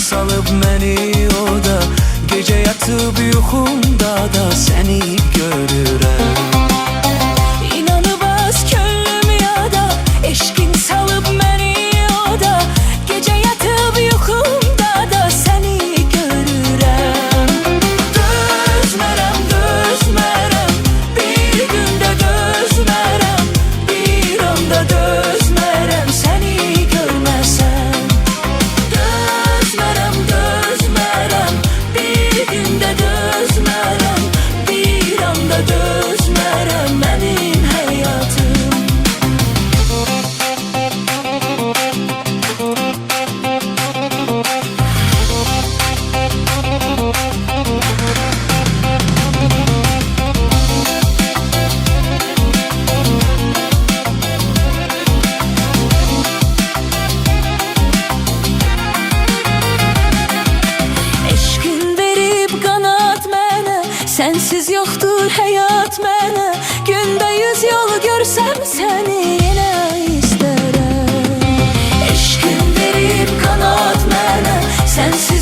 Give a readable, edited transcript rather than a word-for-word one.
salıb məni oda, gecə yatıb yuxumda da səni görürəm. İnanıb az könlüm yada, eşqin salıb məni oda, gecə yatıb yuxumda da səni görürəm. Dözmərəm, dözmərəm, bir gündə dözmərəm, bir anda dözmərəm səni görməsəm. Dözmərəm, dözmərəm, bir gündə dözmərəm, bir anda dözmərəm mənim həyatım. Eşqin verib qanat mənə, sənsiz yoxdur həyat mənə. Gündə 100 yol görsəm səni yenə istərəm. Eşqin verib qanat mənə, sənsiz